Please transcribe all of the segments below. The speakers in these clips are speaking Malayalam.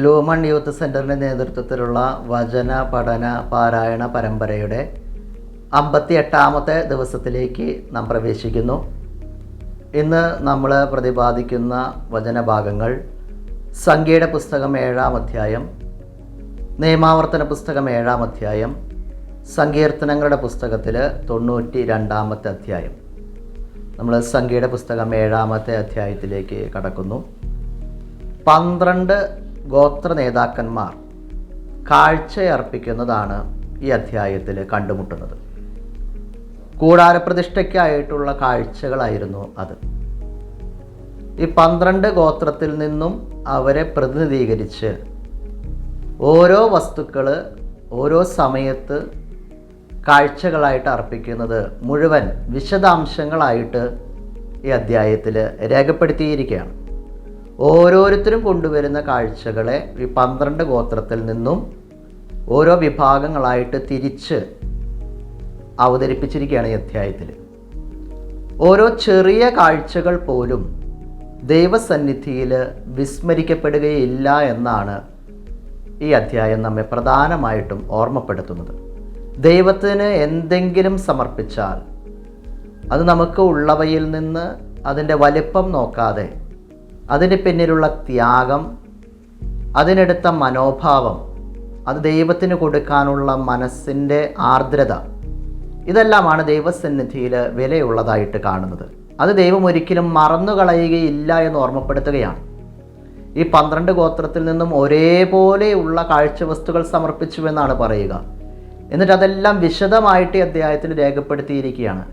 ലൂമൺ യൂത്ത് സെൻറ്ററിൻ്റെ നേതൃത്വത്തിലുള്ള വചന പഠന പാരായണ പരമ്പരയുടെ 58ാമത്തെ ദിവസത്തിലേക്ക് നാം പ്രവേശിക്കുന്നു. ഇന്ന് നമ്മൾ പ്രതിപാദിക്കുന്ന വചനഭാഗങ്ങൾ സംഖ്യയുടെ പുസ്തകം 7-ാം അധ്യായം, നിയമാവർത്തന പുസ്തകം 7-ാം അധ്യായം, സങ്കീർത്തനങ്ങളുടെ പുസ്തകത്തിൽ 92-ാമത്തെ അധ്യായം. നമ്മൾ സംഖ്യയുടെ പുസ്തകം 7-ാമത്തെ അധ്യായത്തിലേക്ക് കടക്കുന്നു. 12 ഗോത്ര നേതാക്കന്മാർ കാഴ്ചയർപ്പിക്കുന്നതാണ് ഈ അധ്യായത്തിൽ കണ്ടുമുട്ടുന്നത്. കൂടാരപ്രതിഷ്ഠയ്ക്കായിട്ടുള്ള കാഴ്ചകളായിരുന്നു അത്. ഈ 12 ഗോത്രത്തിൽ നിന്നും അവരെ പ്രതിനിധീകരിച്ച് ഓരോ വസ്തുക്കൾ ഓരോ സമയത്ത് കാഴ്ചകളായിട്ട് അർപ്പിക്കുന്നത് മുഴുവൻ വിശദാംശങ്ങളായിട്ട് ഈ അധ്യായത്തിൽ രേഖപ്പെടുത്തിയിരിക്കുകയാണ്. ഓരോരുത്തരും കൊണ്ടുവരുന്ന കാഴ്ചകളെ ഈ 12 ഗോത്രത്തിൽ നിന്നും ഓരോ വിഭാഗങ്ങളായിട്ട് തിരിച്ച് അവതരിപ്പിച്ചിരിക്കുകയാണ് ഈ അധ്യായത്തിൽ. ഓരോ ചെറിയ കാഴ്ചകൾ പോലും ദൈവസന്നിധിയിൽ വിസ്മരിക്കപ്പെടുകയില്ല എന്നാണ് ഈ അധ്യായം നമ്മെ പ്രധാനമായിട്ടും ഓർമ്മപ്പെടുത്തുന്നത്. ദൈവത്തിന് എന്തെങ്കിലും സമർപ്പിച്ചാൽ അത് നമുക്ക് ഉള്ളവയിൽ നിന്ന് അതിൻ്റെ വലിപ്പം നോക്കാതെ അതിന് പിന്നിലുള്ള ത്യാഗം, അതിനെടുത്ത മനോഭാവം, അത് ദൈവത്തിന് കൊടുക്കാനുള്ള മനസ്സിൻ്റെ ആർദ്രത, ഇതെല്ലാമാണ് ദൈവസന്നിധിയിൽ വിലയുള്ളതായിട്ട് കാണുന്നത്. അത് ദൈവം ഒരിക്കലും മറന്നുകളയുകയില്ല എന്ന് ഓർമ്മപ്പെടുത്തുകയാണ്. ഈ 12 ഗോത്രത്തിൽ നിന്നും ഒരേപോലെയുള്ള കാഴ്ചവസ്തുക്കൾ സമർപ്പിച്ചുവെന്നാണ് പറയുക. എന്നിട്ട് അതെല്ലാം വിശദമായിട്ട് ഈ അധ്യായത്തിൽ രേഖപ്പെടുത്തിയിരിക്കുകയാണ്.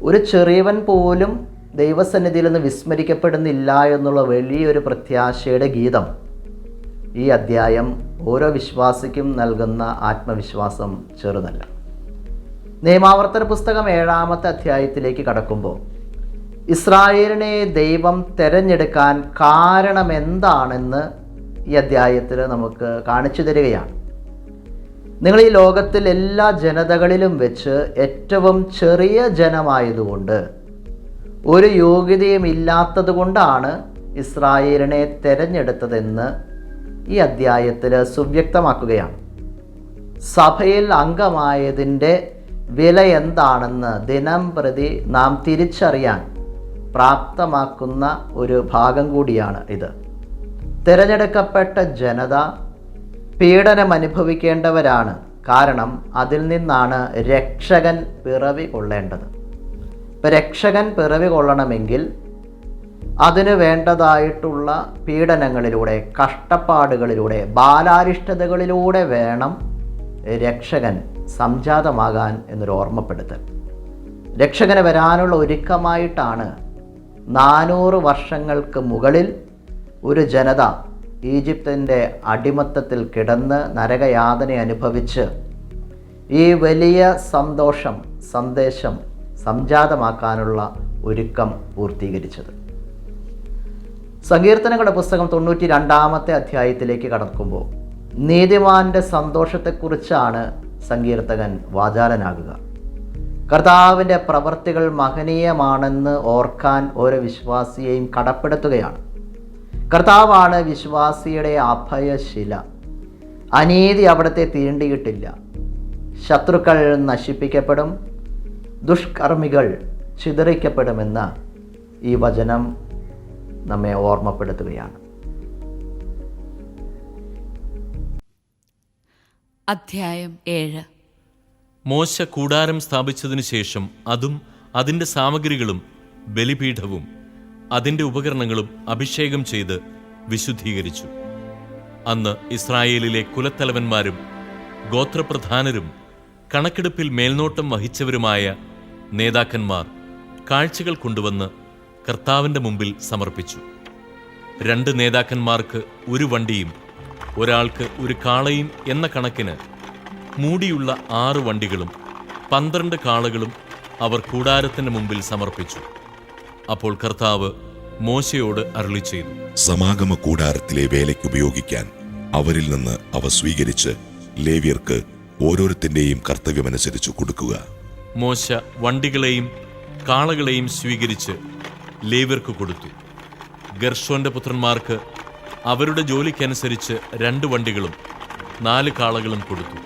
ഒരു ചെറിയവൻ പോലും ദൈവസന്നിധിയിൽ നിന്ന് വിസ്മരിക്കപ്പെടുന്നില്ല എന്നുള്ള വലിയൊരു പ്രത്യാശയുടെ ഗീതം ഈ അധ്യായം ഓരോ വിശ്വാസിക്കും നൽകുന്ന ആത്മവിശ്വാസം ചെറുതല്ല. നിയമാവർത്തന പുസ്തകം 7-ാമത്തെ അധ്യായത്തിലേക്ക് കടക്കുമ്പോൾ ഇസ്രായേലിനെ ദൈവം തിരഞ്ഞെടുക്കാൻ കാരണമെന്താണെന്ന് ഈ അധ്യായത്തിൽ നമുക്ക് കാണിച്ചു തരികയാണ്. നിങ്ങൾ ഈ ലോകത്തിൽ എല്ലാ ജനതകളിലും വെച്ച് ഏറ്റവും ചെറിയ ജനമായതുകൊണ്ട്, ഒരു യോഗ്യതയും ഇല്ലാത്തത് കൊണ്ടാണ് ഇസ്രായേലിനെ തിരഞ്ഞെടുത്തതെന്ന് ഈ അധ്യായത്തിൽ സുവ്യക്തമാക്കുകയാണ്. സഭയിൽ അംഗമായതിൻ്റെ വില എന്താണെന്ന് ദിനം പ്രതി നാം തിരിച്ചറിയാൻ പ്രാപ്തമാക്കുന്ന ഒരു ഭാഗം കൂടിയാണ് ഇത്. തിരഞ്ഞെടുക്കപ്പെട്ട ജനത പീഡനം അനുഭവിക്കേണ്ടവരാണ്. കാരണം അതിൽ നിന്നാണ് രക്ഷകൻ പിറവി കൊള്ളേണ്ടത്. ഇപ്പം രക്ഷകൻ പിറവി കൊള്ളണമെങ്കിൽ അതിന് വേണ്ടതായിട്ടുള്ള പീഡനങ്ങളിലൂടെ, കഷ്ടപ്പാടുകളിലൂടെ, ബാലാരിഷ്ടതകളിലൂടെ വേണം രക്ഷകൻ സംജാതമാകാൻ എന്നൊരു ഓർമ്മപ്പെടുത്തൽ. രക്ഷകന് വരാനുള്ള ഒരുക്കമായിട്ടാണ് 400 വർഷങ്ങൾക്ക് മുകളിൽ ഒരു ജനത ഈജിപ്തിൻ്റെ അടിമത്തത്തിൽ കിടന്ന് നരകയാതന അനുഭവിച്ച് ഈ വലിയ സന്ദേശം സംജാതമാക്കാനുള്ള ഒരുക്കം പൂർത്തീകരിച്ചത്. സങ്കീർത്തനങ്ങളുടെ പുസ്തകം 92-ാമത്തെ അധ്യായത്തിലേക്ക് കടക്കുമ്പോൾ നീതിമാന്റെ സന്തോഷത്തെക്കുറിച്ചാണ് സങ്കീർത്തകൻ വാചാലനാകുക. കർത്താവിൻ്റെ പ്രവൃത്തികൾ മഹനീയമാണെന്ന് ഓർക്കാൻ ഓരോ വിശ്വാസിയെയും കടപ്പെടുത്തുകയാണ്. കർത്താവാണ് വിശ്വാസിയുടെ അഭയശില. അനീതി അവിടുത്തെ തീണ്ടിയിട്ടില്ല. ശത്രുക്കൾ നശിപ്പിക്കപ്പെടും, ദുഷ്കർമ്മികൾ ചിതറിക്കപ്പെടുമെന്ന് ഈ വചനം നമ്മെ ഓർമ്മപ്പെടുത്തുകയാണ്. അധ്യായം 7. മോശ കൂടാരം സ്ഥാപിച്ചതിനു ശേഷം അതും അതിൻ്റെ സാമഗ്രികളും ബലിപീഠവും അതിൻ്റെ ഉപകരണങ്ങളും അഭിഷേകം ചെയ്ത് വിശുദ്ധീകരിച്ചു. അന്ന് ഇസ്രായേലിലെ കുലത്തലവന്മാരും ഗോത്രപ്രധാനരും കണക്കെടുപ്പിൽ മേൽനോട്ടം വഹിച്ചവരുമായ നേതാക്കന്മാർ കാഴ്ചകൾ കൊണ്ടുവന്ന് കർത്താവിൻ്റെ മുമ്പിൽ സമർപ്പിച്ചു. 2 നേതാക്കന്മാർക്ക് ഒരു വണ്ടിയും ഒരാൾക്ക് ഒരു കാളയും എന്ന കണക്കിന് മൂടിയുള്ള 6 വണ്ടികളും 12 കാളകളും അവർ കൂടാരത്തിൻ്റെ മുമ്പിൽ സമർപ്പിച്ചു. അപ്പോൾ കർത്താവ് മോശയോട് അരുളിച്ചെയ്തു, സമാഗമ കൂടാരത്തിലെ വേലയ്ക്ക് ഉപയോഗിക്കാൻ അവരിൽ നിന്ന് അവ സ്വീകരിച്ച് ലേവ്യർക്ക് ഓരോരുത്തന്റെയും കർത്തവ്യമനുസരിച്ച് കൊടുക്കുക. മോശ വണ്ടികളെയും കാളകളെയും സ്വീകരിച്ച് ലേവ്യർക്ക് കൊടുത്തു. ഗർശോന്റെ പുത്രന്മാർക്ക് അവരുടെ ജോലിക്കനുസരിച്ച് 2 വണ്ടികളും 4 കാളകളും കൊടുത്തു.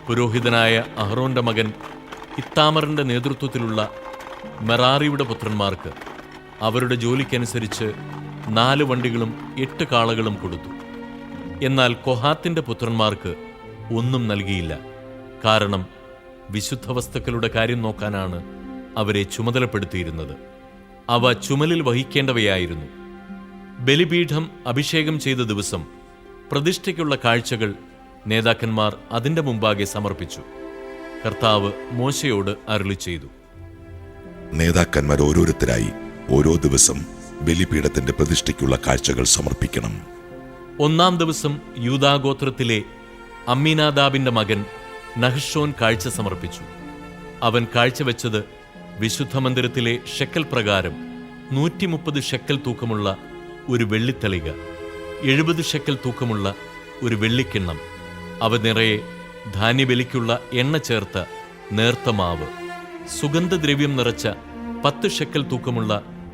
പുരോഹിതനായ അഹ്റോന്റെ മകൻ ഇത്താമറിന്റെ നേതൃത്വത്തിലുള്ള മെറാറിയുടെ പുത്രന്മാർക്ക് അവരുടെ ജോലിക്കനുസരിച്ച് 4 വണ്ടികളും 8 കാളകളും കൊടുത്തു. എന്നാൽ കൊഹാത്തിന്റെ പുത്രന്മാർക്ക് ഒന്നും നൽകിയില്ല. കാരണം വിശുദ്ധ വസ്തുക്കളുടെ കാര്യം നോക്കാനാണ് അവരെ ചുമതലപ്പെടുത്തിയിരുന്നത്. അവ ചുമലിൽ വഹിക്കേണ്ടവയായിരുന്നു. ബലിപീഠം അഭിഷേകം ചെയ്ത ദിവസം പ്രതിഷ്ഠയ്ക്കുള്ള കാഴ്ചകൾ നേതാക്കന്മാർ അതിൻ്റെ മുമ്പാകെ സമർപ്പിച്ചു. കർത്താവ് മോശയോട് അരുളിച്ചെയ്തു, നേതാക്കന്മാർ ഓരോരുത്തരായി ഓരോ ദിവസം ബലിപീഠത്തിന്റെ പ്രതിഷ്ഠയ്ക്കുള്ള കാഴ്ചകൾ സമർപ്പിക്കണം. 1-ാം ദിവസം യൂദാഗോത്രത്തിലെ അമ്മീനാദാബിന്റെ മകൻ നഹ്ശോൻ കാഴ്ച സമർപ്പിച്ചു. അവൻ കാഴ്ചവെച്ചത് വിശുദ്ധ മന്ദിരത്തിലെ ഷെക്കൽ പ്രകാരം 130 ഷെക്കൽ തൂക്കമുള്ള ഒരു വെള്ളിത്തളിക, 70 ഷെക്കൽ തൂക്കമുള്ള ഒരു വെള്ളിക്കിണ്ണം, അവ നിറയെ ധാന്യബലിക്കുള്ള എണ്ണ ചേർത്ത നേർത്ത മാവ്, സുഗന്ധദ്രവ്യം നിറച്ച 10 ഷെക്കൽ തൂക്കമുള്ള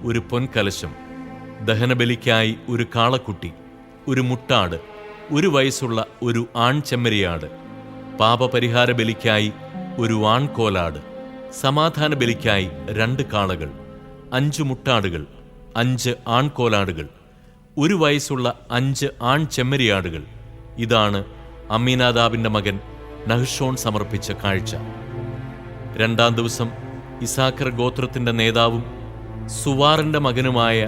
ഒരു പൊൻകലശം, ദഹനബലിക്കായി ഒരു കാളക്കുട്ടി, ഒരു മുട്ടാട്, 1 വയസ്സുള്ള ഒരു ആൺചെമ്മരിയാട്, പാപപരിഹാര ബലിക്കായി ഒരു ആൺകോലാട്, സമാധാന ബലിക്കായി 2 കാളകൾ, 5 മുട്ടാടുകൾ, 5 ആൺകോലാടുകൾ, 1 വയസ്സുള്ള 5 ആൺചെമ്മരിയാടുകൾ. ഇതാണ് അമ്മീനാദാബിന്റെ മകൻ നഹ്ശോൻ സമർപ്പിച്ച കാഴ്ച. 2-ാം ദിവസം ഇസാഖർ ഗോത്രത്തിന്റെ നേതാവും സുവാറിന്റെ മകനുമായ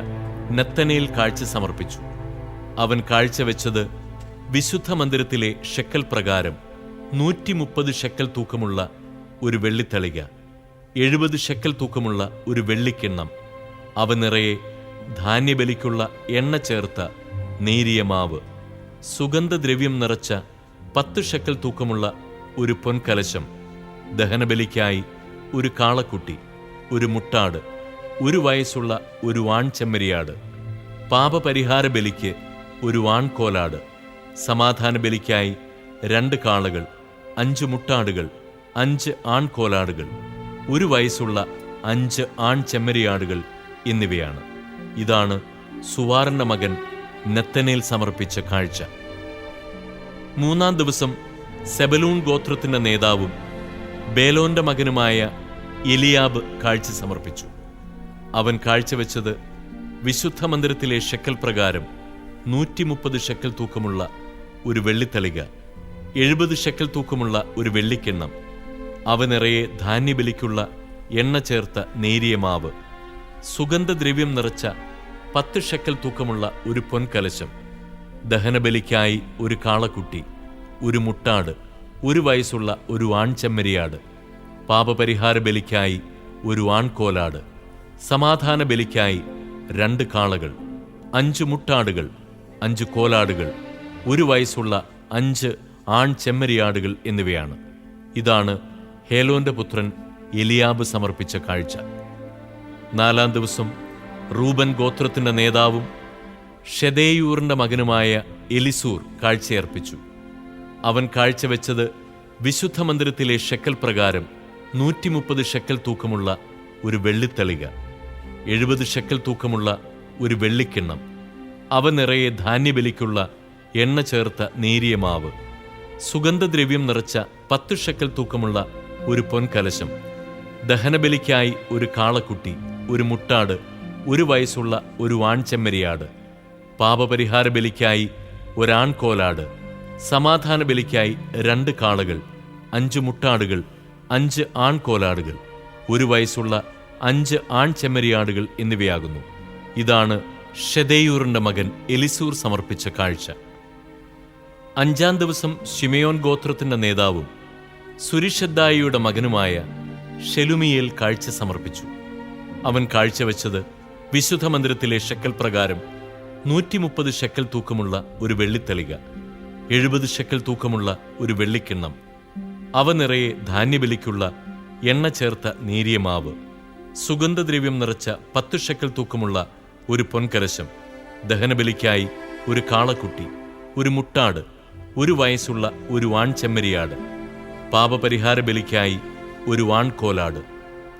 നെത്തനേൽ കാഴ്ച സമർപ്പിച്ചു. അവൻ കാഴ്ചവെച്ചത് വിശുദ്ധ മന്ദിരത്തിലെ ഷെക്കൽ പ്രകാരം 130 ഷെക്കൽ തൂക്കമുള്ള ഒരു വെള്ളിത്തളിക, 70 ഷെക്കൽ തൂക്കമുള്ള ഒരു വെള്ളിക്കിണ്ണം, അവ നിറയെ ധാന്യബലിക്കുള്ള എണ്ണ ചേർത്ത നേരിയ മാവ്, സുഗന്ധദ്രവ്യം നിറച്ച 10 ഷെക്കൽ തൂക്കമുള്ള ഒരു പൊൻകലശം, ദഹനബലിക്കായി ഒരു കാളക്കുട്ടി, ഒരു മുട്ടാട്, 1 വയസ്സുള്ള ഒരു ആൺചെമ്മരിയാട്, പാപപരിഹാര ബലിക്ക് ഒരു ആൺകോലാട്, സമാധാന ബലിക്കായി 2 കാളകൾ, 5 മുട്ടാടുകൾ, 5 ആൺകോലാടുകൾ, 1 വയസ്സുള്ള 5 ആൺചെമ്മരിയാടുകൾ എന്നിവയാണ്. ഇതാണ് സുവാറിന്റെ മകൻ നെത്തനേൽ സമർപ്പിച്ച കാഴ്ച. 3-ാം ദിവസം സെബലൂൺ ഗോത്രത്തിന്റെ നേതാവും ബേലോന്റെ മകനുമായ എലിയാബ് കാഴ്ച സമർപ്പിച്ചു. അവൻ കാഴ്ചവെച്ചത് വിശുദ്ധ മന്ദിരത്തിലെ ഷെക്കൽ പ്രകാരം 130 ഷെക്കൽ തൂക്കമുള്ള ഒരു വെള്ളിത്തളിക, 70 ഷെക്കൽ തൂക്കമുള്ള ഒരു വെള്ളിക്കിണ്ണം, അവ നിറയെ ധാന്യബലിക്കുള്ള എണ്ണ ചേർത്ത നേരിയ മാവ്, സുഗന്ധദ്രവ്യം നിറച്ച 10 ഷെക്കൽ തൂക്കമുള്ള ഒരു പൊൻകലശം, ദഹനബലിക്കായി ഒരു കാളക്കുട്ടി, ഒരു മുട്ടാട്, 1 വയസ്സുള്ള ഒരു ആൺചെമ്മരിയാട്, പാപപരിഹാര ബലിക്കായി ഒരു ആൺകോലാട്, സമാധാന ബലിക്കായി 2 കാളകൾ, 5 മുട്ടാടുകൾ, 5 കോലാടുകൾ, 1 വയസ്സുള്ള 5 ആൺചെമ്മരിയാടുകൾ എന്നിവയാണ്. ഇതാണ് ഹേലോന്റെ പുത്രൻ എലിയാബ് സമർപ്പിച്ച കാഴ്ച. 4-ാം ദിവസം റൂബൻ ഗോത്രത്തിന്റെ നേതാവും ഷെദേയൂറിന്റെ മകനുമായ എലിസൂർ കാഴ്ചയർപ്പിച്ചു. അവൻ കാഴ്ചവെച്ചത് വിശുദ്ധ മന്ദിരത്തിലെ ഷെക്കൽ പ്രകാരം 130 ഷെക്കൽ തൂക്കമുള്ള ഒരു വെള്ളിത്തളിക, 70 ഷെക്കൽ തൂക്കമുള്ള ഒരു വെള്ളിക്കിണ്ണം, അവ നിറയെ ധാന്യബലിക്കുള്ള എണ്ണ ചേർത്ത നേരിയ മാവ്, സുഗന്ധദ്രവ്യം നിറച്ച 10 ഷെക്കൽ തൂക്കമുള്ള ഒരു പൊൻകലശം, ദഹനബലിക്കായി ഒരു കാളക്കുട്ടി, ഒരു മുട്ടാട്, 1 വയസ്സുള്ള ഒരു ആൺചെമ്മരിയാട്, പാപപരിഹാര ബലിക്കായി ഒരാൺകോലാട്, സമാധാന ബലിക്കായി 2 കാളകൾ, 5 മുട്ടാടുകൾ, 5 ആൺകോലാടുകൾ, 1 വയസ്സുള്ള 5 ആൺചെമ്മരിയാടുകൾ എന്നിവയാകുന്നു. ഇതാണ് ഷെദേയൂറിന്റെ മകൻ എലിസൂർ സമർപ്പിച്ച കാഴ്ച. 5-ാം ദിവസം ശിമയോൻ ഗോത്രത്തിന്റെ നേതാവും സുരിഷദ്ദായിയുടെ മകനുമായ ഷെലുമിയേൽ കാഴ്ച സമർപ്പിച്ചു. അവൻ കാഴ്ചവെച്ചത് വിശുദ്ധ മന്ദിരത്തിലെ ഷെക്കൽ പ്രകാരം 130 ഷെക്കൽ തൂക്കമുള്ള ഒരു വെള്ളിത്തളിക, 70 ഷെക്കൽ തൂക്കമുള്ള ഒരു വെള്ളിക്കിണ്ണം, അവ നിറയെ ധാന്യബലിക്കുള്ള എണ്ണ ചേർത്ത നേരിയ മാവ്, സുഗന്ധദ്രവ്യം നിറച്ച 10 ഷെക്കൽ തൂക്കമുള്ള ഒരു പൊൻകലശം, ദഹനബലിക്കായി ഒരു കാളക്കുട്ടി, ഒരു മുട്ടാട്, 1 വയസ്സുള്ള ഒരു ആൺചെമ്മരിയാട്, പാപപരിഹാര ബലിക്കായി ഒരു ആൺകോലാട്,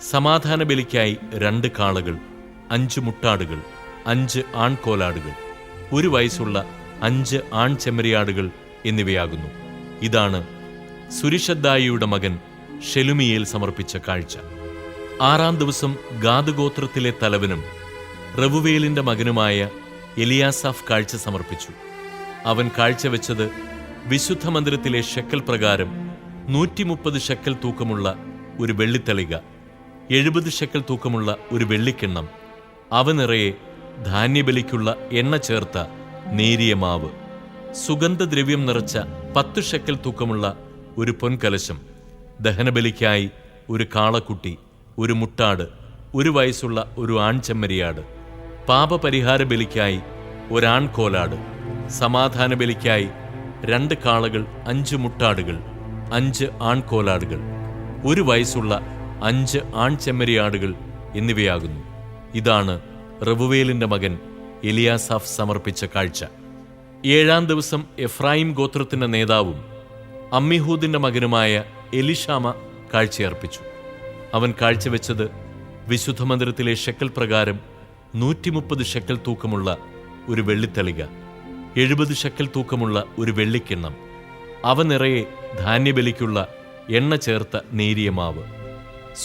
സമാധാന ബലിക്കായി 2 കാളകൾ, 5 മുട്ടാടുകൾ, 5 ആൺകോലാടുകൾ, ഒരു വയസ്സുള്ള 5 ആൺചെമ്മരിയാടുകൾ എന്നിവയാകുന്നു. ഇതാണ് സുരിഷദ്ദായിയുടെ മകൻ ഷെലുമിയേൽ സമർപ്പിച്ച കാഴ്ച. 6-ാം ദിവസം ഗാദ് ഗോത്രത്തിലെ തലവനും റെവുവേലിന്റെ മകനുമായ എലിയാസാഫ് കാഴ്ച സമർപ്പിച്ചു. അവൻ കാഴ്ചവെച്ചത് വിശുദ്ധ മന്ദിരത്തിലെ ഷെക്കൽ പ്രകാരം 130 ഷെക്കൽ തൂക്കമുള്ള ഒരു വെള്ളിത്തളിക, 70 ഷെക്കൽ തൂക്കമുള്ള ഒരു വെള്ളിക്കിണ്ണം, അവ നിറയെ ധാന്യബലിക്കുള്ള എണ്ണ ചേർത്ത നേരിയ മാവ്, സുഗന്ധദ്രവ്യം നിറച്ച 10 ഷെക്കൽ തൂക്കമുള്ള ഒരു പൊൻകലശം, ദഹനബലിക്കായി ഒരു കാളക്കുട്ടി, ഒരു മുട്ടാട്, 1 വയസ്സുള്ള ഒരു ആൺചെമ്മരിയാട്, പാപപരിഹാര ബലിക്കായി ഒരാൺകോലാട്, സമാധാന ബലിക്കായി 2 കാളകൾ, 5 മുട്ടാടുകൾ, 5 ആൺകോലാടുകൾ, 1 വയസ്സുള്ള 5 ആൺചെമ്മരിയാടുകൾ എന്നിവയാകുന്നു. ഇതാണ് റെവുവേലിന്റെ മകൻ എലിയാസാഫ് സമർപ്പിച്ച കാഴ്ച. 7-ാം ദിവസം എഫ്രായിം ഗോത്രത്തിന്റെ നേതാവും അമ്മിഹൂദിന്റെ മകനുമായ എലിഷാമ കാഴ്ചയർപ്പിച്ചു. അവൻ കാഴ്ചവെച്ചത് വിശുദ്ധ മന്ദിരത്തിലെ ഷെക്കൽ പ്രകാരം 130 ഷെക്കൽ തൂക്കമുള്ള ഒരു വെള്ളിത്തളിക, 70 ഷെക്കൽ തൂക്കമുള്ള ഒരു വെള്ളിക്കിണ്ണം, അവ നിറയെ ധാന്യബലിക്കുള്ള എണ്ണ ചേർത്ത നേരിയ മാവ്,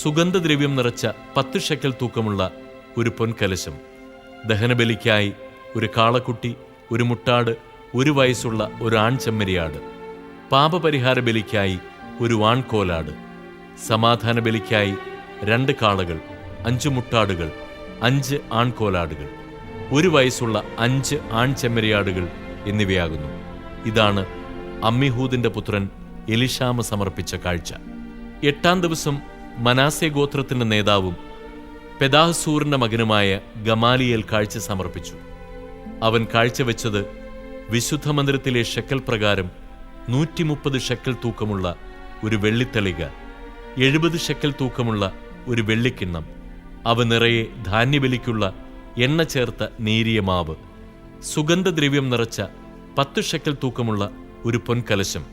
സുഗന്ധദ്രവ്യം നിറച്ച 10 ഷെക്കൽ തൂക്കമുള്ള ഒരു പൊൻകലശം, ദഹനബലിക്കായി ഒരു കാളക്കുട്ടി, ഒരു മുട്ടാട്, 1 വയസ്സുള്ള ഒരു ആൺചെമ്മരിയാട്, പാപപരിഹാര ബലിക്കായി ഒരു ആൺകോലാട്, സമാധാന ബലിക്കായി 2 കാളകൾ, 5 മുട്ടാടുകൾ, 5 ആൺകോലാടുകൾ, 1 വയസ്സുള്ള 5 ആൺചെമ്മരിയാടുകൾ എന്നിവയാകുന്നു. ഇതാണ് അമ്മിഹൂദിന്റെ പുത്രൻ എലിഷാമ സമർപ്പിച്ച കാഴ്ച. 8-ാം ദിവസം മനാസെ ഗോത്രത്തിന്റെ നേതാവും പെദാഹ്സൂറിന്റെ മകനുമായ ഗമാലിയേൽ കാഴ്ച സമർപ്പിച്ചു. അവൻ കാഴ്ചവെച്ചത് വിശുദ്ധ മന്ദിരത്തിലെ ഷെക്കൽ പ്രകാരം 130 ഷെക്കൽ തൂക്കമുള്ള ഒരു വെള്ളിത്തളിക, 70 ഷെക്കൽ തൂക്കമുള്ള ഒരു വെള്ളിക്കിണ്ണം, അവ നിറയെ ധാന്യബലിക്കുള്ള എണ്ണ ചേർത്ത നേരിയ മാവ്, സുഗന്ധദ്രവ്യം നിറച്ച 10 ഷെക്കൽ തൂക്കമുള്ള ഒരു പൊൻകലശം,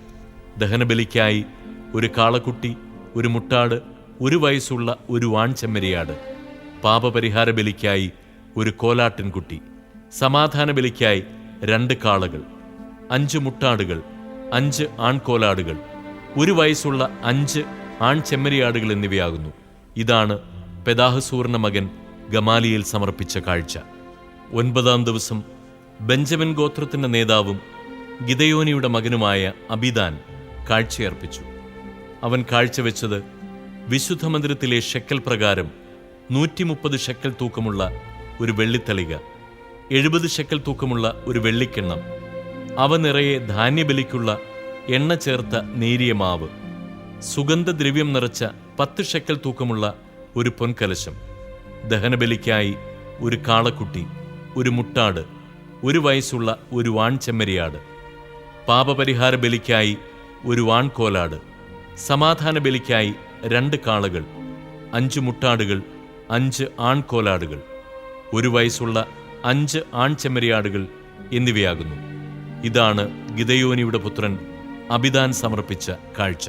ദഹനബലിക്കായി ഒരു കാളക്കുട്ടി, ഒരു മുട്ടാട്, 1 വയസ്സുള്ള ഒരു ആൺചെമ്മരിയാട്, പാപപരിഹാര ബലിക്കായി ഒരു കോലാട്ടിൻകുട്ടി, സമാധാന ബലിക്കായി 2 കാളകൾ, 5 മുട്ടാടുകൾ, 5 ആൺകോലാടുകൾ, 1 വയസ്സുള്ള 5 ആൺചെമ്മരിയാടുകൾ എന്നിവയാകുന്നു. ഇതാണ് പെദാഹ്സൂറിന്റെ മകൻ ഗമാലിയേൽ സമർപ്പിച്ച കാഴ്ച. 9-ാം ദിവസം ബെഞ്ചമിൻ ഗോത്രത്തിന്റെ നേതാവും ഗിദയോനിയുടെ മകനുമായ അബിദാൻ കാഴ്ചയർപ്പിച്ചു. അവൻ കാഴ്ചവെച്ചത് വിശുദ്ധ മന്ദിരത്തിലെ ഷെക്കൽ പ്രകാരം 130 ഷെക്കൽ തൂക്കമുള്ള ഒരു വെള്ളിത്തളിക, 70 ഷെക്കൽ തൂക്കമുള്ള ഒരു വെള്ളിക്കിണ്ണം, അവ നിറയെ ധാന്യബലിക്കുള്ള എണ്ണ ചേർത്ത നേരിയ മാവ്, സുഗന്ധദ്രവ്യം നിറച്ച 10 ഷെക്കൽ തൂക്കമുള്ള ഒരു പൊൻകലശം, ദഹനബലിക്കായി ഒരു കാളക്കുട്ടി, ഒരു മുട്ടാട്, 1 വയസ്സുള്ള ഒരു ആൺചെമ്മരിയാട്, പാപപരിഹാര ബലിക്കായി ഒരു ആൺകോലാട്, സമാധാന ബലിക്കായി 2 കാളകൾ, 5 മുട്ടാടുകൾ, 5 ആൺകോലാടുകൾ, 1 വയസ്സുള്ള 5 ആൺചെമ്മരിയാടുകൾ എന്നിവയാകുന്നു. ഇതാണ് ഗിദയോനിയുടെ പുത്രൻ അബിദാൻ സമർപ്പിച്ച കാഴ്ച.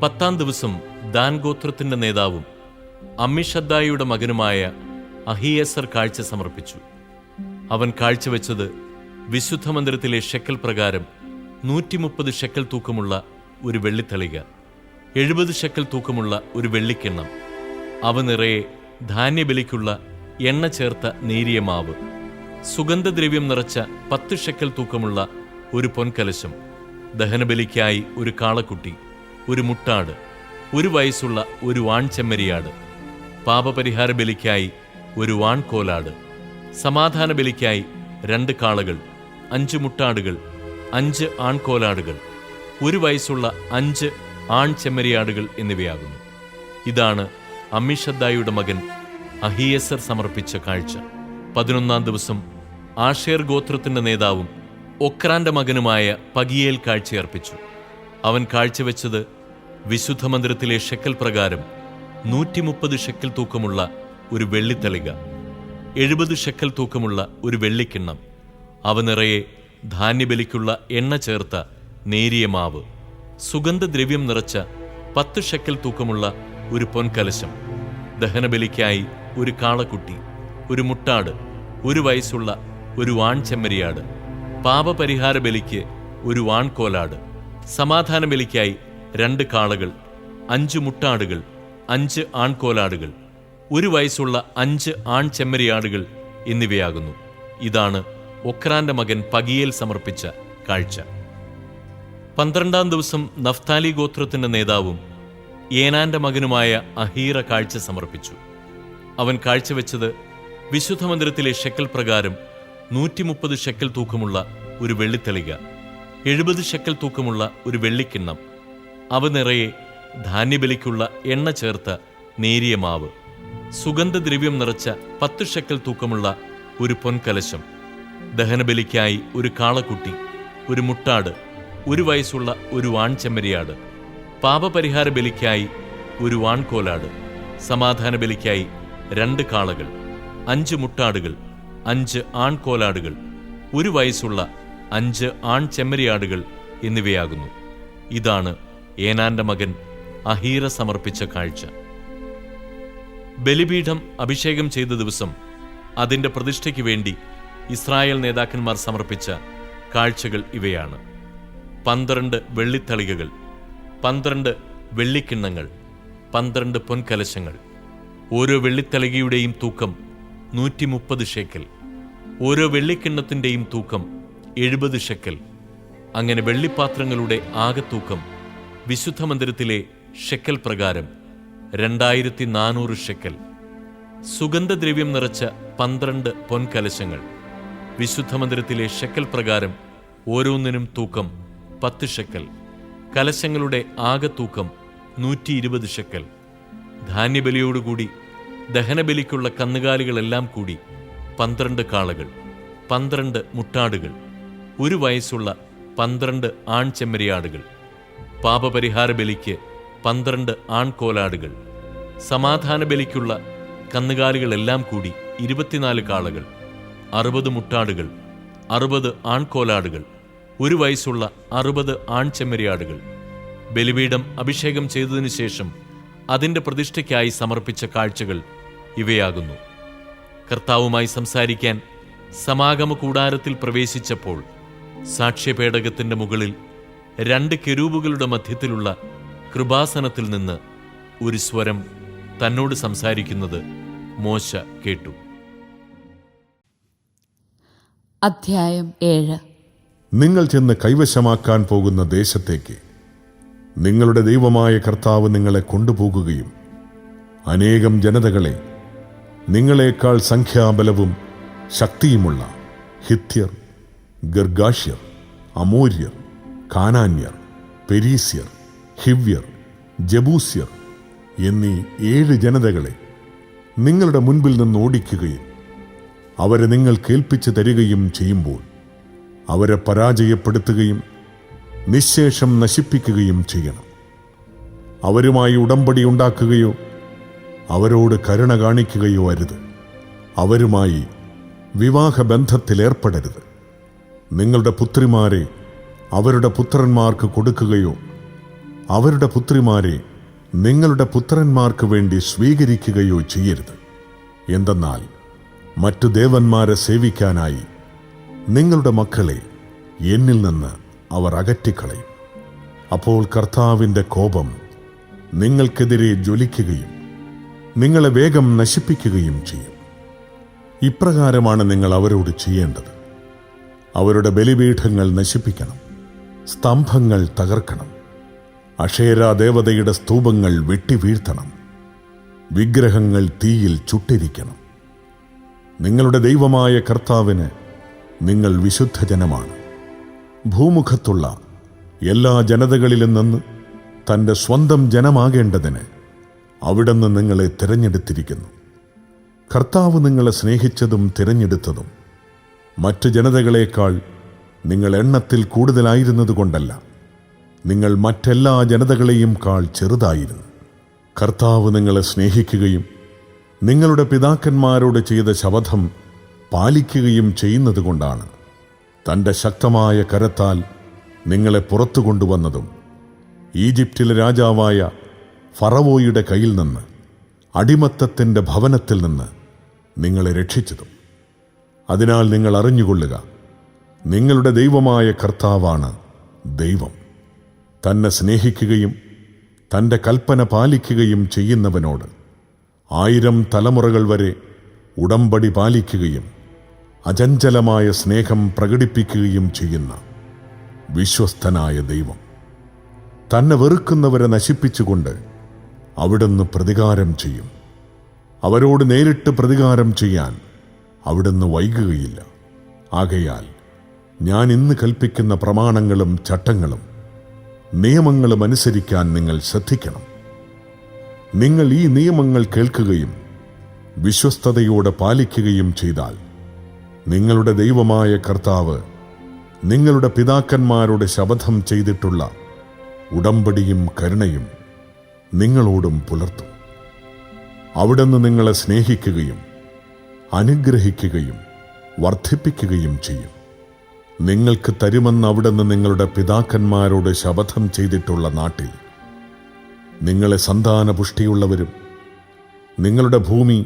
10-ാം ദിവസം ദാൻ ഗോത്രത്തിന്റെ നേതാവും അമ്മിഷദ്ദായിയുടെ മകനുമായ അഹിയേസർ കാഴ്ച സമർപ്പിച്ചു. അവൻ കാഴ്ചവെച്ചത് വിശുദ്ധ മന്ദിരത്തിലെ ഷെക്കൽ പ്രകാരം 130 ഷെക്കൽ തൂക്കമുള്ള ഒരു വെള്ളിത്തളിക, 70 ഷെക്കൽ തൂക്കമുള്ള ഒരു വെള്ളിക്കിണ്ണം, അവ നിറയെ ധാന്യബലിക്കുള്ള എണ്ണ ചേർത്ത നേരിയ മാവ്, സുഗന്ധദ്രവ്യം നിറച്ച 10 ഷെക്കൽ തൂക്കമുള്ള ഒരു പൊൻകലശം, ദഹനബലിക്കായി ഒരു കാളക്കുട്ടി, ഒരു മുട്ടാട്, 1 വയസ്സുള്ള ഒരു ആൺചെമ്മരിയാട്, പാപപരിഹാര ബലിക്കായി ഒരു ആൺകോലാട്, സമാധാന ബലിക്കായി 2 കാളകൾ, 5 മുട്ടാടുകൾ, 5 ആൺകോലാടുകൾ, 1 വയസ്സുള്ള 5 ആൺചെമ്മരിയാടുകൾ എന്നിവയാകുന്നു. ഇതാണ് അമ്മിഷദ്ദായിയുടെ മകൻ അഹിയേസർ സമർപ്പിച്ച കാഴ്ച. 11-ാം ദിവസം ആഷേർ ഗോത്രത്തിന്റെ നേതാവും ഒക്രാന്റെ മകനുമായ പഗിയേൽ കാഴ്ചയർപ്പിച്ചു. അവൻ കാഴ്ചവെച്ചത് വിശുദ്ധ മന്ദിരത്തിലെ ഷെക്കൽ പ്രകാരം 130 ഷെക്കൽ തൂക്കമുള്ള ഒരു വെള്ളിത്തളിക, 70 ഷെക്കൽ തൂക്കമുള്ള ഒരു വെള്ളിക്കിണ്ണം, അവ നിറയെ ധാന്യബലിക്കുള്ള എണ്ണ ചേർത്ത നേരിയ മാവ്, സുഗന്ധദ്രവ്യം നിറച്ച 10 ഷെക്കൽ തൂക്കമുള്ള ഒരു പൊൻകലശം, ദഹനബലിക്കായി ഒരു കാളക്കുട്ടി, ഒരു മുട്ടാട്, 1 വയസ്സുള്ള ഒരു ചെമ്മരിയാട്, പാപപരിഹാര ബലിക്ക് ഒരു കോലാട്, സമാധാന ബലിക്കായി 2 കാളകൾ, 5 മുട്ടാടുകൾ, 5 ആൺകോലാടുകൾ, 1 വയസ്സുള്ള 5 ചെമ്മരിയാടുകൾ എന്നിവയാകുന്നു. ഇതാണ് ഒക്രാന്റെ മകൻ പഗിയേൽ സമർപ്പിച്ച കാഴ്ച. 12-ാം ദിവസം നഫ്താലി ഗോത്രത്തിന്റെ നേതാവും ഏനാന്റെ മകനുമായ അഹീറ കാഴ്ച സമർപ്പിച്ചു. അവൻ കാഴ്ചവെച്ചത് വിശുദ്ധ മന്ദിരത്തിലെ ഷെക്കൽ പ്രകാരം 130 ഷെക്കൽ തൂക്കമുള്ള ഒരു വെള്ളിത്തളിക, 70 ഷെക്കൽ തൂക്കമുള്ള ഒരു വെള്ളിക്കിണ്ണം, അവ നിറയെ ധാന്യബലിക്കുള്ള എണ്ണ ചേർത്ത നേരിയ മാവ്, സുഗന്ധദ്രവ്യം നിറച്ച 10 ഷെക്കൽ തൂക്കമുള്ള ഒരു പൊൻകലശം, ദഹനബലിക്കായി ഒരു കാളക്കുട്ടി, ഒരു മുട്ടാട്, 1 വയസ്സുള്ള ഒരു ചെമ്മരിയാട്, പാപപരിഹാര ബലിക്കായി ഒരു കോലാട്, സമാധാന ബലിക്കായി 2 കാളകൾ, 5 മുട്ടാടുകൾ, 5 ആൺകോലാടുകൾ, 1 വയസ്സുള്ള 5 ചെമ്മരിയാടുകൾ എന്നിവയാകുന്നു. ഇതാണ് ഏനാന്റെ മകൻ അഹീറ സമർപ്പിച്ച കാഴ്ച. ബലിപീഠം അഭിഷേകം ചെയ്ത ദിവസം അതിന്റെ പ്രതിഷ്ഠയ്ക്ക് വേണ്ടി ഇസ്രായേൽ നേതാക്കന്മാർ സമർപ്പിച്ച കാഴ്ചകൾ ഇവയാണ്: 12 വെള്ളിത്തളികകൾ, 12 വെള്ളിക്കിണ്ണങ്ങൾ, 12 പൊൻകലശങ്ങൾ. ഓരോ വെള്ളിത്തളികയുടെയും തൂക്കം 130 ഷെക്കൽ, ഓരോ വെള്ളിക്കിണ്ണത്തിൻ്റെയും തൂക്കം 70 ഷെക്കൽ. അങ്ങനെ വെള്ളിപ്പാത്രങ്ങളുടെ ആകെ തൂക്കം വിശുദ്ധ മന്ദിരത്തിലെ ഷെക്കൽ പ്രകാരം 2400 ഷെക്കൽ. സുഗന്ധദ്രവ്യം നിറച്ച 12 പൊൻകലശങ്ങൾ വിശുദ്ധ മന്ദിരത്തിലെ ഷെക്കൽ പ്രകാരം ഓരോന്നിനും തൂക്കം 10 ഷെക്കൽ. കലശങ്ങളുടെ ആകെ തൂക്കം 120 ഷെക്കൽ. ധാന്യബലിയോടുകൂടി ദഹനബലിക്കുള്ള കന്നുകാലികളെല്ലാം കൂടി 12 കാളകൾ, 12 മുട്ടാടുകൾ, 1 വയസ്സുള്ള 12 ചെമ്മരിയാടുകൾ, പാപപരിഹാര ബലിക്ക് 12 ആൺകോലാടുകൾ, സമാധാന ബലിക്കുള്ള കന്നുകാലികളെല്ലാം കൂടി 24 കാളകൾ, 60 മുട്ടാടുകൾ, 60 ആൺകോലാടുകൾ, 1 വയസ്സുള്ള 60 ചെമ്മരിയാടുകൾ. ബലിപീഠം അഭിഷേകം ചെയ്തതിനു ശേഷം അതിന്റെ പ്രതിഷ്ഠയ്ക്കായി സമർപ്പിച്ച കാഴ്ചകൾ ഇവയാകുന്നു. കർത്താവുമായി സംസാരിക്കാൻ സമാഗമ കൂടാരത്തിൽ പ്രവേശിച്ചപ്പോൾ സാക്ഷ്യപേടകത്തിന്റെ മുകളിൽ 2 കെരൂബുകളുടെ മധ്യത്തിലുള്ള കൃപാസനത്തിൽ നിന്ന് ഒരു സ്വരം തന്നോട് സംസാരിക്കുന്നത് മോശ കേട്ടു. അധ്യായം 7. നിങ്ങൾ ചെന്ന് കൈവശമാക്കാൻ പോകുന്ന ദേശത്തേക്ക് നിങ്ങളുടെ ദൈവമായ കർത്താവ് നിങ്ങളെ കൊണ്ടുപോകുകയും അനേകം ജനതകളെ, നിങ്ങളെക്കാൾ സംഖ്യാബലവും ശക്തിയുമുള്ള ഹിത്യർ, ഗർഗാഷ്യർ, അമോര്യർ, കാനാന്യർ, പെരീസ്യർ, ഹിവ്യർ, ജബൂസ്യർ എന്നീ 7 ജനതകളെ നിങ്ങളുടെ മുൻപിൽ നിന്ന് ഓടിക്കുകയും അവരെ നിങ്ങൾ കേൾപ്പിച്ചു തരികയും ചെയ്യുമ്പോൾ അവരെ പരാജയപ്പെടുത്തുകയും നിശ്ശേഷം നശിപ്പിക്കുകയും ചെയ്യണം. അവരുമായി ഉടമ്പടി ഉണ്ടാക്കുകയോ അവരോട് കരുണ കാണിക്കുകയോ അരുത്. അവരുമായി വിവാഹബന്ധത്തിലേർപ്പെടരുത്. നിങ്ങളുടെ പുത്രിമാരെ അവരുടെ പുത്രന്മാർക്ക് കൊടുക്കുകയോ അവരുടെ പുത്രിമാരെ നിങ്ങളുടെ പുത്രന്മാർക്ക് വേണ്ടി സ്വീകരിക്കുകയോ ചെയ്യരുത്. എന്തെന്നാൽ മറ്റു ദേവന്മാരെ സേവിക്കാനായി നിങ്ങളുടെ മക്കളെ എന്നിൽ നിന്ന് അവർ അകറ്റിക്കളയും. അപ്പോൾ കർത്താവിൻ്റെ കോപം നിങ്ങൾക്കെതിരെ ജ്വലിക്കുകയും നിങ്ങളെ വേഗം നശിപ്പിക്കുകയും ചെയ്യും. ഇപ്രകാരമാണ് നിങ്ങൾ അവരോട് ചെയ്യേണ്ടത്: അവരുടെ ബലിപീഠങ്ങൾ നശിപ്പിക്കണം, സ്തംഭങ്ങൾ തകർക്കണം, അക്ഷേരാ ദേവതയുടെ സ്തൂപങ്ങൾ വെട്ടിവീഴ്ത്തണം, വിഗ്രഹങ്ങൾ തീയിൽ ചുട്ടിരിക്കണം. നിങ്ങളുടെ ദൈവമായ കർത്താവിന് നിങ്ങൾ വിശുദ്ധജനമാണ്. ഭൂമുഖത്തുള്ള എല്ലാ ജനതകളിലും നിന്ന് തൻ്റെ സ്വന്തം ജനമാകേണ്ടതിന് അവിടുന്ന് നിങ്ങളെ തിരഞ്ഞെടുത്തിരിക്കുന്നു. കർത്താവ് നിങ്ങളെ സ്നേഹിച്ചതും തിരഞ്ഞെടുത്തതും മറ്റു ജനതകളേക്കാൾ നിങ്ങൾ എണ്ണത്തിൽ കൂടുതലായിരുന്നതുകൊണ്ടല്ല, നിങ്ങൾ മറ്റെല്ലാ ജനതകളെയും കാൾ ചെറുതായിരുന്നു. കർത്താവ് നിങ്ങളെ സ്നേഹിക്കുകയും നിങ്ങളുടെ പിതാക്കന്മാരോട് ചെയ്ത ശപഥം പാലിക്കുകയും ചെയ്യുന്നതുകൊണ്ടാണ് തൻ്റെ ശക്തമായ കരത്താൽ നിങ്ങളെ പുറത്തു കൊണ്ടുവന്നതും ഈജിപ്തിലെ രാജാവായ ഫറവോയുടെ കയ്യിൽ നിന്ന്, അടിമത്തത്തിൻ്റെ ഭവനത്തിൽ നിന്ന് നിങ്ങളെ രക്ഷിച്ചതും. അതിനാൽ നിങ്ങൾ അറിഞ്ഞുകൊള്ളുക, നിങ്ങളുടെ ദൈവമായ കർത്താവാണ് ദൈവം. തന്നെ സ്നേഹിക്കുകയും തൻ്റെ കൽപ്പന പാലിക്കുകയും ചെയ്യുന്നവനോട് 1000 തലമുറകൾ വരെ ഉടമ്പടി പാലിക്കുകയും അചഞ്ചലമായ സ്നേഹം പ്രകടിപ്പിക്കുകയും ചെയ്യുന്ന വിശ്വസ്തനായ ദൈവം. തന്നെ വെറുക്കുന്നവരെ നശിപ്പിച്ചുകൊണ്ട് അവിടുന്ന് പ്രതികാരം ചെയ്യും. അവരോട് നേരിട്ട് പ്രതികാരം ചെയ്യാൻ അവിടുന്ന് വൈകുകയില്ല. ആകയാൽ ഞാൻ ഇന്ന് കൽപ്പിക്കുന്ന പ്രമാണങ്ങളും ചട്ടങ്ങളും നിയമങ്ങളും അനുസരിക്കാൻ നിങ്ങൾ ശ്രദ്ധിക്കണം. നിങ്ങൾ ഈ നിയമങ്ങൾ കേൾക്കുകയും വിശ്വസ്തയോടെ പാലിക്കുകയും ചെയ്താൽ നിങ്ങളുടെ ദൈവമായ കർത്താവ് നിങ്ങളുടെ പിതാക്കന്മാരോട് ശപഥം ചെയ്തിട്ടുള്ള ഉടമ്പടിയും കരുണയും നിങ്ങളോടും പുലർത്തും. അവിടുന്ന് നിങ്ങളെ സ്നേഹിക്കുകയും അനുഗ്രഹിക്കുകയും വർദ്ധിപ്പിക്കുകയും ചെയ്യും. നിങ്ങൾക്ക് തരുമെന്ന് അവിടുന്ന് നിങ്ങളുടെ പിതാക്കന്മാരോട് ശപഥം ചെയ്തിട്ടുള്ള നാട്ടിൽ നിങ്ങളെ സന്താനപുഷ്ടിയുള്ളവരും നിങ്ങളുടെ ഭൂമി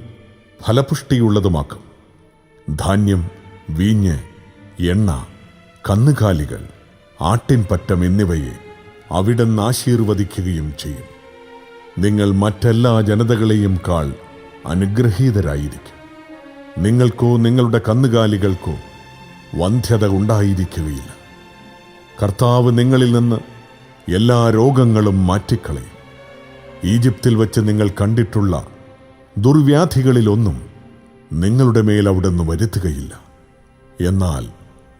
ഫലപുഷ്ടിയുള്ളതുമാക്കും. ധാന്യം, വീഞ്ഞ്, എണ്ണ, കന്നുകാലികൾ, ആട്ടിൻപറ്റം എന്നിവയെ അവിടുന്ന് ആശീർവദിക്കുകയും ചെയ്യും. നിങ്ങൾ മറ്റെല്ലാ ജനതകളെയും കാൾ അനുഗ്രഹീതരായിരിക്കും. നിങ്ങൾക്കോ നിങ്ങളുടെ കന്നുകാലികൾക്കോ വന്ധ്യത ഉണ്ടായിരിക്കുകയില്ല. കർത്താവ് നിങ്ങളിൽ നിന്ന് എല്ലാ രോഗങ്ങളും മാറ്റിക്കളയും. ഈജിപ്തിൽ വച്ച് നിങ്ങൾ കണ്ടിട്ടുള്ള ദുർവ്യാധികളിലൊന്നും നിങ്ങളുടെ മേൽ അവിടുന്ന് വരുത്തുകയില്ല. എന്നാൽ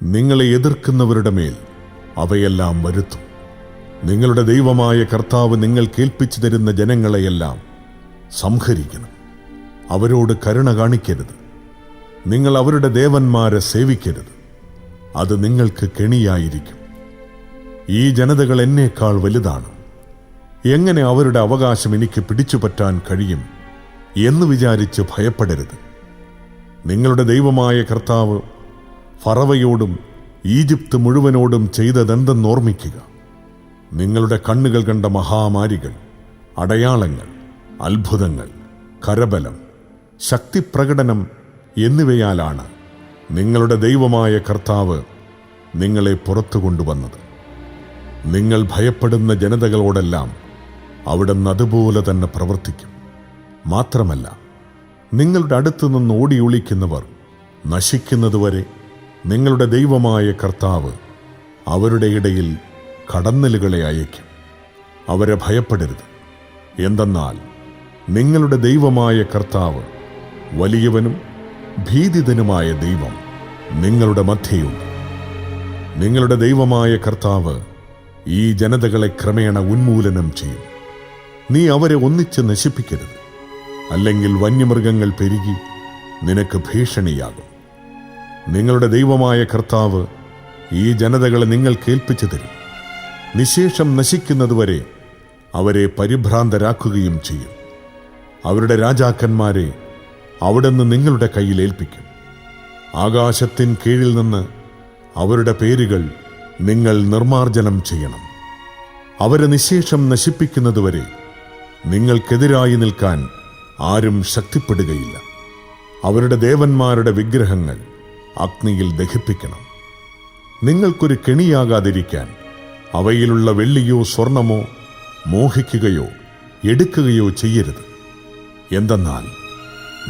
നിങ്ങളെ എതിർക്കുന്നവരുടെ മേൽ അവയെല്ലാം വരുത്തും. നിങ്ങളുടെ ദൈവമായ കർത്താവ് നിങ്ങൾ കേൾപ്പിച്ചു തരുന്ന ജനങ്ങളെയെല്ലാം സംഹരിക്കണം. അവരോട് കരുണ കാണിക്കരുത്. നിങ്ങൾ അവരുടെ ദേവന്മാരെ സേവിക്കരുത്. അത് നിങ്ങൾക്ക് കെണിയായിരിക്കും. ഈ ജനതകൾ എന്നേക്കാൾ വലുതാണ്. എങ്ങനെ അവരുടെ അവകാശം എനിക്ക് പിടിച്ചുപറ്റാൻ കഴിയും എന്ന് വിചാരിച്ച് ഭയപ്പെടരുത്. നിങ്ങളുടെ ദൈവമായ കർത്താവ് ഫറവയോടും ഈജിപ്ത് മുഴുവനോടും ചെയ്തതെന്തെന്നോർമ്മിക്കുക. നിങ്ങളുടെ കണ്ണുകൾ കണ്ട മഹാമാരികൾ, അടയാളങ്ങൾ, അത്ഭുതങ്ങൾ, കരബലം, ശക്തിപ്രകടനം എന്നിവയാലാണ് നിങ്ങളുടെ ദൈവമായ കർത്താവ് നിങ്ങളെ പുറത്തു കൊണ്ടുവന്നത്. നിങ്ങൾ ഭയപ്പെടുന്ന ജനതകളോടെല്ലാം അവിടുന്ന് അതുപോലെ തന്നെ പ്രവർത്തിക്കും. മാത്രമല്ല, നിങ്ങളുടെ അടുത്തു നിന്ന് ഓടി ഒളിക്കുന്നവർ നശിക്കുന്നതുവരെ നിങ്ങളുടെ ദൈവമായ കർത്താവ് അവരുടെ ഇടയിൽ കടന്നലുകളെ അയക്കും. അവരെ ഭയപ്പെടരുത്. എന്തെന്നാൽ നിങ്ങളുടെ ദൈവമായ കർത്താവ് വലിയവനും ഭീതിതനുമായ ദൈവം നിങ്ങളുടെ മധ്യയുണ്ട്. നിങ്ങളുടെ ദൈവമായ കർത്താവ് ഈ ജനതകളെ ക്രമേണ ഉന്മൂലനം ചെയ്യും. നീ അവരെ ഒന്നിച്ച് നശിപ്പിക്കരുത്, അല്ലെങ്കിൽ വന്യമൃഗങ്ങൾ പെരുകി നിനക്ക് ഭീഷണിയാകും. നിങ്ങളുടെ ദൈവമായ കർത്താവ് ഈ ജനതകളെ നിങ്ങൾ കേൾപ്പിച്ചു തരും. നിശേഷം നശിക്കുന്നതുവരെ അവരെ പരിഭ്രാന്തരാക്കുകയും ചെയ്യും. അവരുടെ രാജാക്കന്മാരെ അവിടുന്ന് നിങ്ങളുടെ കയ്യിൽ ഏൽപ്പിക്കും. ആകാശത്തിൻ കീഴിൽ നിന്ന് അവരുടെ പേരുകൾ നിങ്ങൾ നിർമാർജനം ചെയ്യണം. അവരെ നിശേഷം നശിപ്പിക്കുന്നതുവരെ നിങ്ങൾക്കെതിരായി നിൽക്കാൻ ആരും ശക്തിപ്പെടുകയില്ല. അവരുടെ ദേവന്മാരുടെ വിഗ്രഹങ്ങൾ അഗ്നിയിൽ ദഹിപ്പിക്കണം. നിങ്ങൾക്കൊരു കെണിയാകാതിരിക്കാൻ അവയിലുള്ള വെള്ളിയോ സ്വർണമോ മോഹിക്കുകയോ എടുക്കുകയോ ചെയ്യരുത്. എന്തെന്നാൽ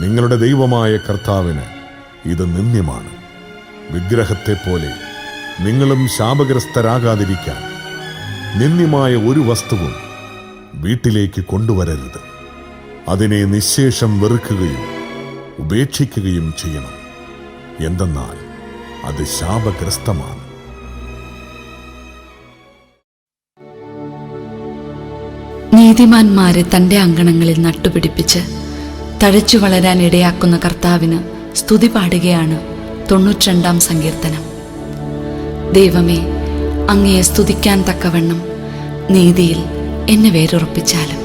നിങ്ങളുടെ ദൈവമായ കർത്താവിന് ഇത് നിന്ദ്യമാണ്. വിഗ്രഹത്തെപ്പോലെ നിങ്ങളും ശാപഗ്രസ്തരാകാതിരിക്കാൻ നിന്ദ്യമായ ഒരു വസ്തുവും വീട്ടിലേക്ക് കൊണ്ടുവരരുത്. അതിനെ നിശേഷം വെറുക്കുകയും ഉപേക്ഷിക്കുകയും ചെയ്യണം. എന്തെന്നാൽ അത് ശാപഗ്രസ്തമാണ്. നീതിമാന്മാരെ തൻ്റെ അങ്കണങ്ങളിൽ നട്ടുപിടിപ്പിച്ച് തഴച്ചു വളരാൻ ഇടയാക്കുന്ന കർത്താവിന് സ്തുതി പാടുകയാണ് 92-ാം സങ്കീർത്തനം. ദൈവമേ, അങ്ങയെ സ്തുതിക്കാൻ തക്കവണ്ണം നീതിയിൽ എന്നെ വേരുറപ്പിച്ചാലും.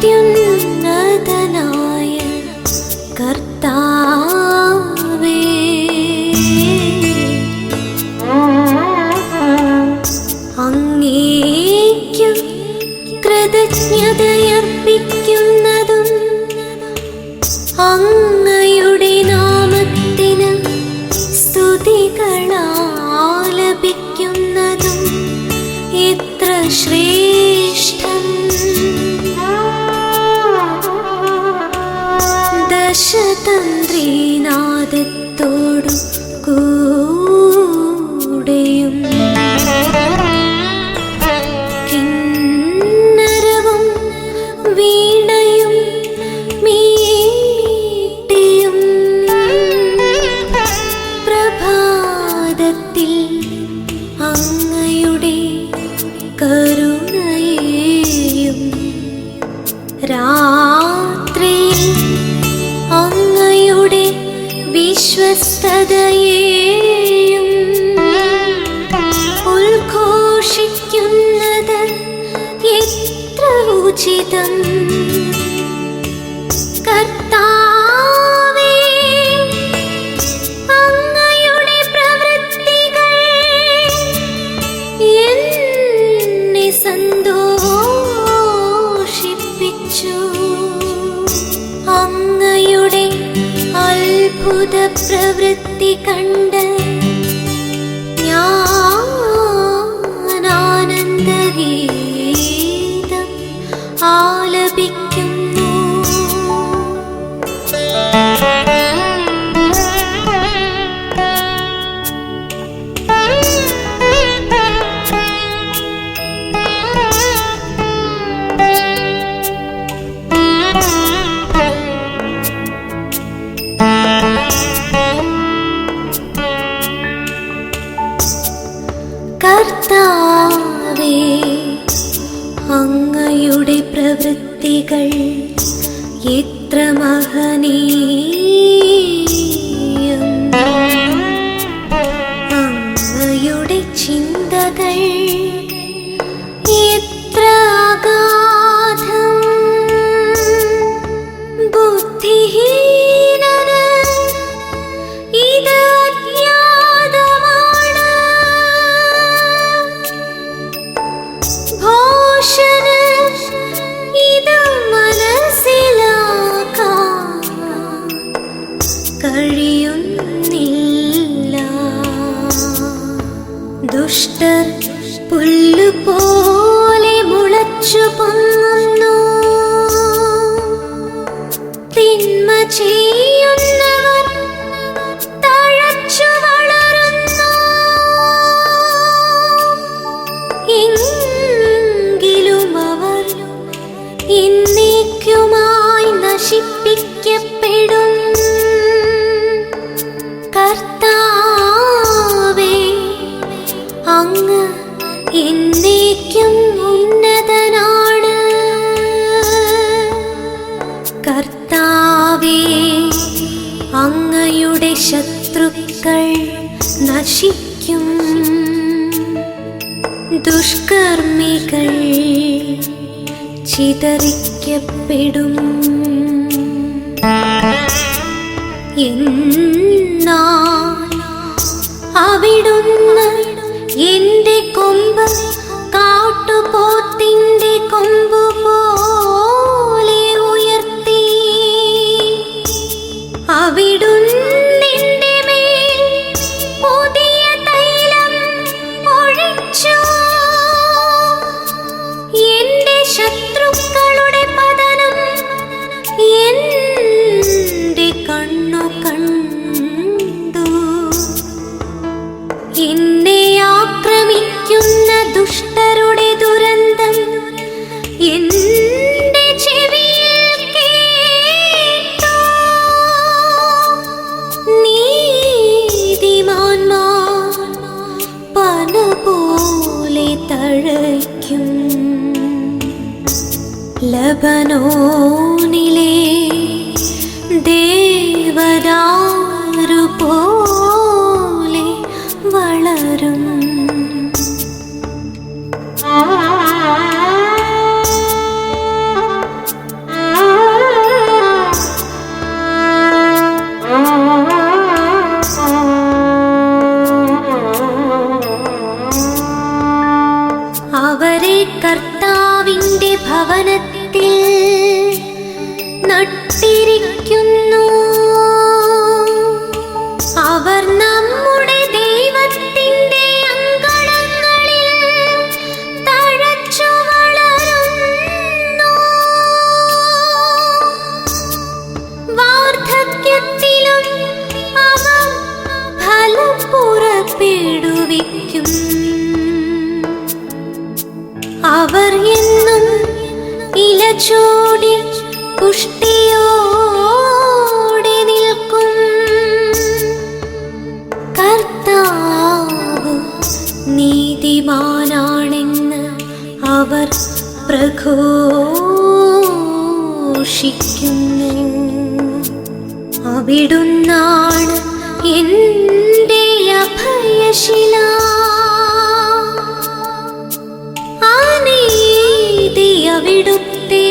അത്യുന്നതനായ കർത്താവേ, അങ്ങേക്കും കൃതജ്ഞതയർപ്പിക്കുന്നതും അങ്ങയുടെ നാമത്തിന് സ്തുതികളാലപിക്കുന്നതും എത്ര ശ്രേഷ്ഠം. ദശതന്ത്രീനാദത്തോടു കൂടെയും കിന്നരവും വീണയും മീട്ടിയും പ്രഭാതത്തിൽ അങ്ങയുടെ കരുണയെയും രാത്രിയിൽ അങ്ങയുടെ വിശ്വസ്തതയെയും ഉദ്ഘോഷിക്കുന്നത് എത്ര ഉചിതം. കർത്താവേ, അങ്ങയുടെ പ്രവൃത്തികൾ എന്നെ സന്തോഷിപ്പിച്ചു. അങ്ങയുടെ അത്ഭുത പ്രവൃത്തി കണ്ട് ഞാൻ ആനന്ദഗീതം ആലപിക്കുന്നു. കർത്താവേ, അങ്ങയുടെ പ്രവൃത്തികൾ എത്ര മഹനീയം. അങ്ങയുടെ ചിന്തകൾ എത്ര അഗാധം. ബുദ്ധിഹീനന് ഇത് അജ്ഞാതമാണ്. ഭോഷന് ഇത് മനസ്സിലാക്കാൻ കഴിയുന്നില്ല. ദുഷ്ടർ പുല്ലുപോലെ മുളച്ചു പൊങ്ങുന്നു. തിന്മ ചെയ്യുന്നവർ തഴച്ചു വളരുന്നു. എങ്കിലും അവർ എന്നേക്കുമായി നശിപ്പിക്കപ്പെടും. കർത്താവേ, അങ്ങ് എന്നേക്കും ഉന്നതനാണ്. കർത്താവേ, അങ്ങയുടെ ശത്രുക്കൾ നശിക്കും. ദുഷ്കർമ്മികൾ ചിതറിക്കപ്പെടും. എന്നാൽ അവിടുന്ന് എന്റെ കൊമ്പ് കാട്ടുപോത്തിന്റെ കൊമ്പ് പോലെ ഉയർത്തി. അവിടുന്ന് എന്റെ മേൽ പുതിയ തൈലം ഒഴിച്ചു. എന്റെ ശത്രുക്കളുടെ പതനം എന്റെ കണ്ണു കണ്ടു. എന്നെ ആക്രമിക്കുന്ന ദുഷ്ടരുടെ ദുരന്തം എന്റെ ചെവിയിൽ കേട്ടു. നീതിമാന്മാർ പന പോലെ തഴയ്ക്കും. ലബനോനിലെ ദേവദാരു പോലെ വളരും. ഭയപ്പെടുവിക്കും. അവർ എന്നും ഇലചൂടി പുഷ്ടിയോടെ നിൽക്കും. കർത്താവ് നീതിമാനാണെന്ന് അവർ പ്രഘോഷിക്കുന്നു. അവിടുന്നാണ് എൻ്റെ അഭയശില. ആ നീതി അവിടുത്തെ